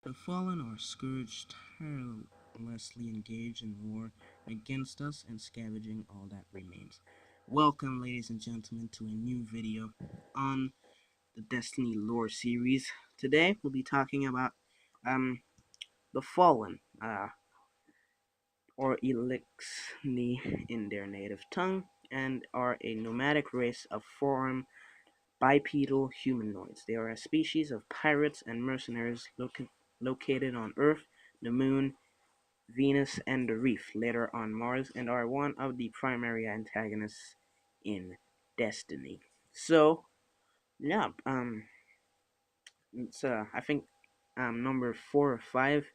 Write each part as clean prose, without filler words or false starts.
The fallen are scourged, tirelessly engaged in war against us and scavenging all that remains. Welcome, ladies and gentlemen, to a new video on the Destiny lore series. Today, we'll be talking about um the Fallen, or Elixni in their native tongue, and are a nomadic race of four-armed bipedal humanoids. They are a species of pirates and mercenaries located on Earth, the Moon, Venus, and the Reef, later on Mars, and are one of the primary antagonists in Destiny. So, yeah, it's I think number 4 or 5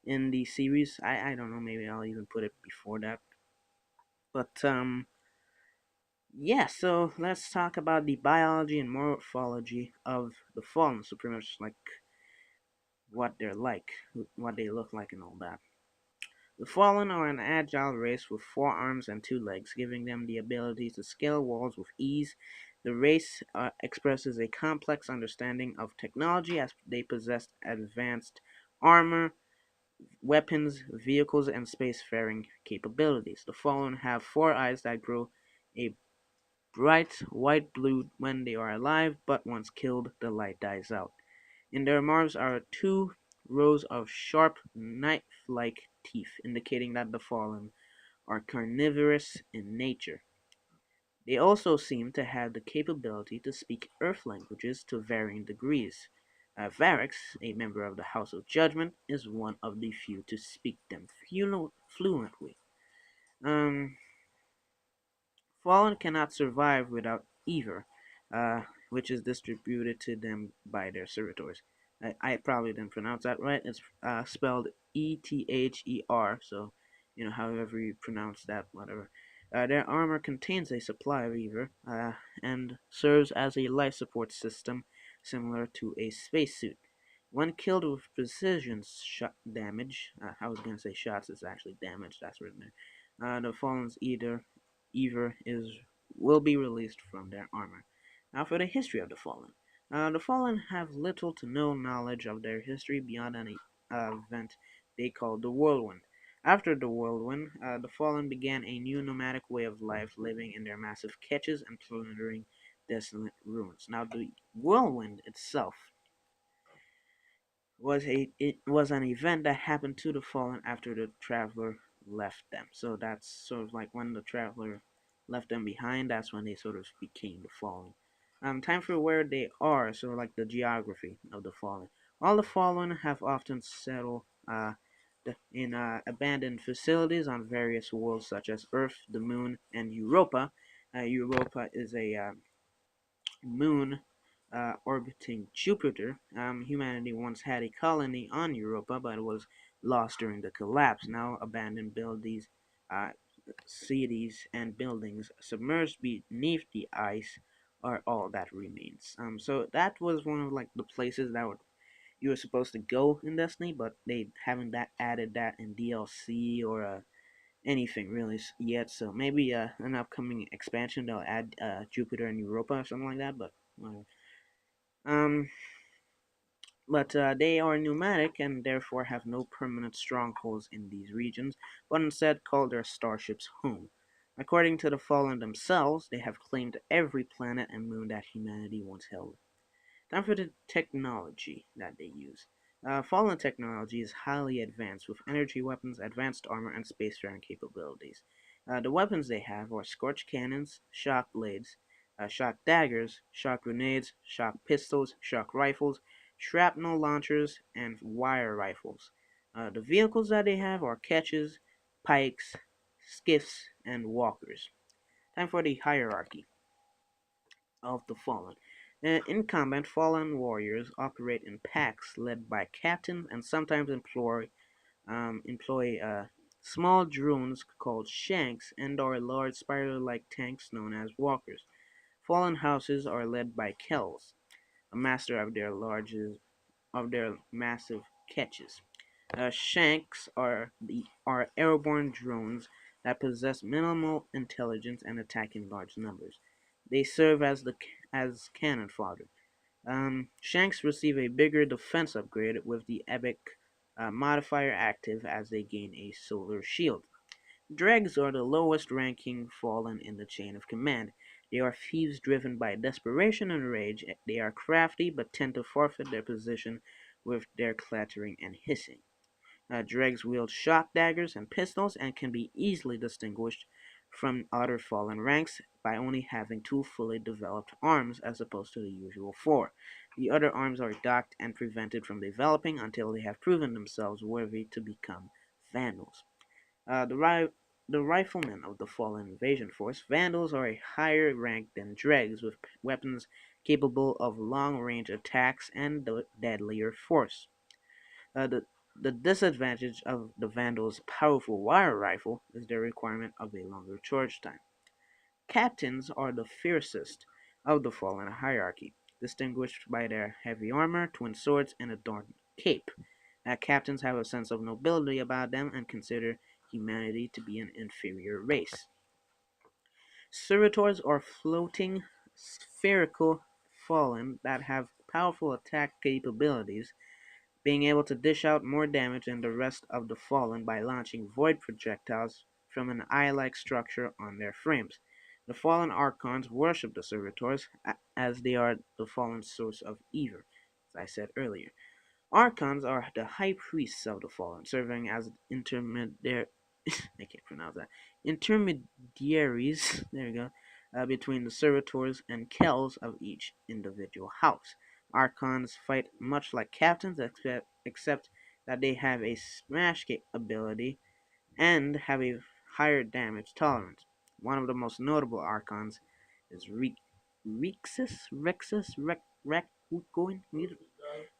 in the series. I don't know, maybe I'll even put it before that. But yeah, so let's talk about the biology and morphology of the Fallen. So pretty much like what they're like, what they look like, and all that. The Fallen are an agile race with 4 arms and 2 legs, giving them the ability to scale walls with ease. The race expresses a complex understanding of technology as they possess advanced armor, weapons, vehicles, and spacefaring capabilities. The Fallen have 4 eyes that grow a bright white-blue when they are alive, but once killed, the light dies out. In their mouths are 2 rows of sharp, knife-like teeth, indicating that the Fallen are carnivorous in nature. They also seem to have the capability to speak Earth languages to varying degrees. Varix, a member of the House of Judgment, is one of the few to speak them fluently. Um, Fallen cannot survive without ether, which is distributed to them by their servitors. I probably didn't pronounce that right. It's spelled Ether, so however you pronounce that, whatever. Their armor contains a supply of ether and serves as a life support system similar to a spacesuit. When killed with precision shot damage, I was going to say shots, it's actually damage, that's written there. The Fallen's ether will be released from their armor. Now for the history of the Fallen. The Fallen have little to no knowledge of their history beyond an event they call the Whirlwind. After the Whirlwind, the Fallen began a new nomadic way of life, living in their massive caches and plundering desolate ruins. Now the Whirlwind itself it was an event that happened to the Fallen after the Traveler left them. So that's sort of like when the Traveler left them behind. That's when they sort of became the Fallen. Time for where they are. So like the geography of the Fallen. All the Fallen have often settled in abandoned facilities on various worlds such as Earth, the Moon, and Europa. Europa is a moon orbiting Jupiter. Humanity once had a colony on Europa, but it was lost during the collapse. Now, abandoned buildings, uh, cities, and buildings submerged beneath the ice are all that remains. So that was one of like the places that you were supposed to go in Destiny, but they haven't added that in DLC or anything really yet. So maybe an upcoming expansion they'll add Jupiter and Europa or something like that. But um, they are nomadic and therefore have no permanent strongholds in these regions, but instead call their starships home. According to the Fallen themselves, they have claimed every planet and moon that humanity once held. Time for the technology that they use. Fallen technology is highly advanced with energy weapons, advanced armor, and spacefaring capabilities. The weapons they have are scorch cannons, shock blades, shock daggers, shock grenades, shock pistols, shock rifles, shrapnel launchers, and wire rifles. The vehicles that they have are ketches, pikes, skiffs, and walkers. Time for the hierarchy of the Fallen. In combat, Fallen warriors operate in packs led by captains and sometimes employ small drones called shanks and or large spider-like tanks known as walkers. Fallen houses are led by Kells, a master of their massive catches. Shanks are airborne drones that possess minimal intelligence and attack in large numbers. They serve as cannon fodder. Shanks receive a bigger defense upgrade with the Epic modifier active as they gain a solar shield. Dregs are the lowest ranking fallen in the chain of command. They are thieves driven by desperation and rage. They are crafty but tend to forfeit their position with their clattering and hissing. Dregs wield shock daggers and pistols and can be easily distinguished from other fallen ranks by only having two fully developed arms as opposed to the usual four. The other arms are docked and prevented from developing until they have proven themselves worthy to become Vandals. The riflemen of the fallen invasion force, Vandals are a higher rank than Dregs with weapons capable of long-range attacks and deadlier force. The disadvantage of the Vandal's powerful wire rifle is the requirement of a longer charge time. Captains are the fiercest of the fallen hierarchy, distinguished by their heavy armor, twin swords, and adorned cape. Captains have a sense of nobility about them and consider humanity to be an inferior race. Servitors are floating spherical fallen that have powerful attack capabilities, being able to dish out more damage than the rest of the fallen by launching void projectiles from an eye-like structure on their frames. The fallen archons worship the servitors as they are the fallen source of evil, as I said earlier. Archons are the high priests of the fallen, serving as intermediary I can't pronounce that. Intermediaries, there you go, between the servitors and kells of each individual house. Archons fight much like captains, except that they have a smash ability and have a higher damage tolerance. One of the most notable archons is Rexus, going.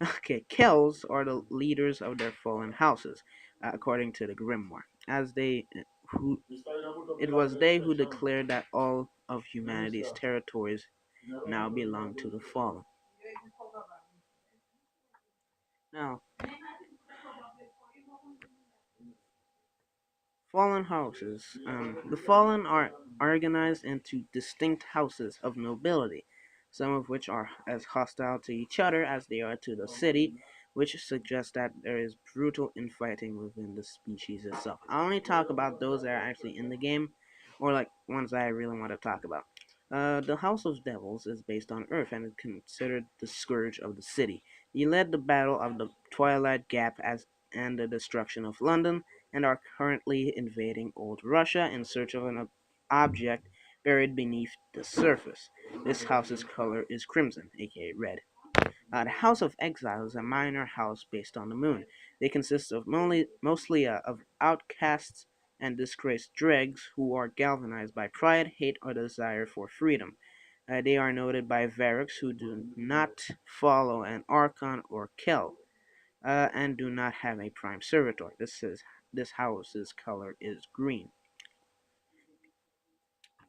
Okay, Kells are the leaders of their fallen houses, according to the Grimoire, as who it was they who declared that all of humanity's territories now belong to the fallen. Now, fallen houses. The fallen are organized into distinct houses of nobility, some of which are as hostile to each other as they are to the city, which suggests that there is brutal infighting within the species itself. I only talk about those that are actually in the game, or like ones I really want to talk about. The House of Devils is based on Earth and is considered the scourge of the city. He led the Battle of the Twilight Gap and the destruction of London, and are currently invading old Russia in search of an object buried beneath the surface. This house's color is crimson, aka red. The House of Exile is a minor house based on the moon. They consist of mostly of outcasts and disgraced dregs who are galvanized by pride, hate, or desire for freedom. They are noted by Varrox, who do not follow an Archon or Kel, and do not have a prime servitor. This house's color is green.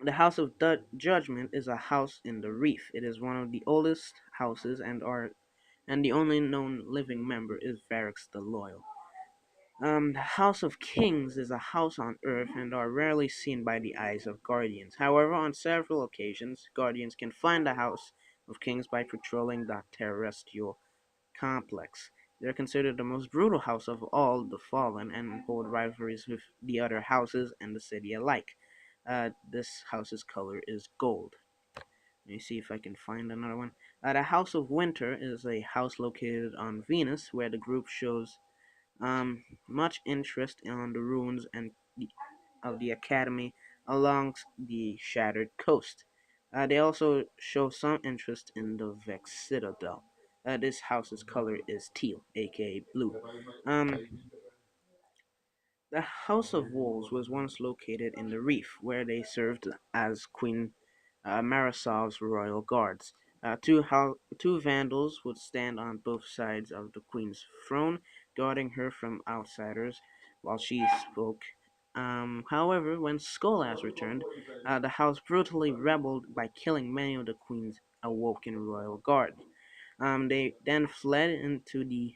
The House of Judgment is a house in the Reef. It is one of the oldest houses and the only known living member is Varix the Loyal. The House of Kings is a house on Earth and are rarely seen by the eyes of Guardians. However, on several occasions, Guardians can find the House of Kings by patrolling the terrestrial complex. They're considered the most brutal house of all the fallen and hold rivalries with the other houses and the city alike. This house's color is gold. Let me see if I can find another one. The House of Winter is a house located on Venus where the group shows much interest in the ruins of the Academy along the Shattered Coast. They also show some interest in the Vex Citadel. This house's color is teal, aka blue. Um, the House of Wolves was once located in the Reef, where they served as Queen Marisov's royal guards. Two vandals would stand on both sides of the queen's throne, guarding her from outsiders while she spoke. However, when Skolas returned, the house brutally rebelled by killing many of the queen's awoken royal guard. They then fled into the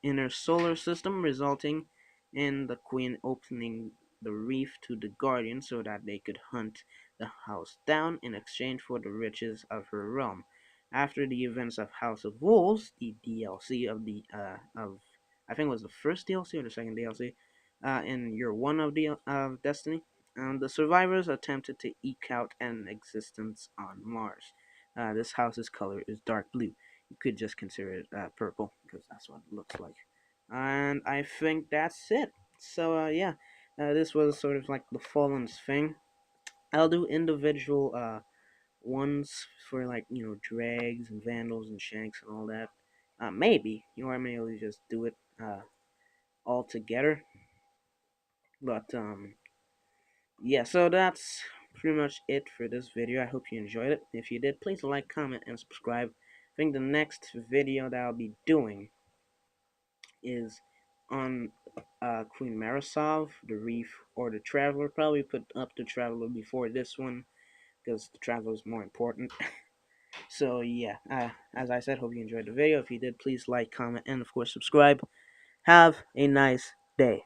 inner solar system, resulting in the queen opening the reef to the guardians so that they could hunt the house down in exchange for the riches of her realm. After the events of House of Wolves, the DLC of the of I think it was the first DLC or the second DLC, in year one of the of Destiny, the survivors attempted to eke out an existence on Mars. This house's color is dark blue. You could just consider it purple because that's what it looks like. And I think that's it. So yeah, this was sort of like the Fallen's thing. I'll do individual ones for like dregs and vandals and shanks and all that. Maybe I may just do it all together. But yeah, so that's pretty much it for this video. I hope you enjoyed it. If you did, please like, comment, and subscribe. I think the next video that I'll be doing is on Queen Marisov, the Reef, or the Traveler. Probably put up the Traveler before this one because the Traveler is more important. So yeah, as I said, hope you enjoyed the video. If you did, please like, comment, and of course subscribe. Have a nice day.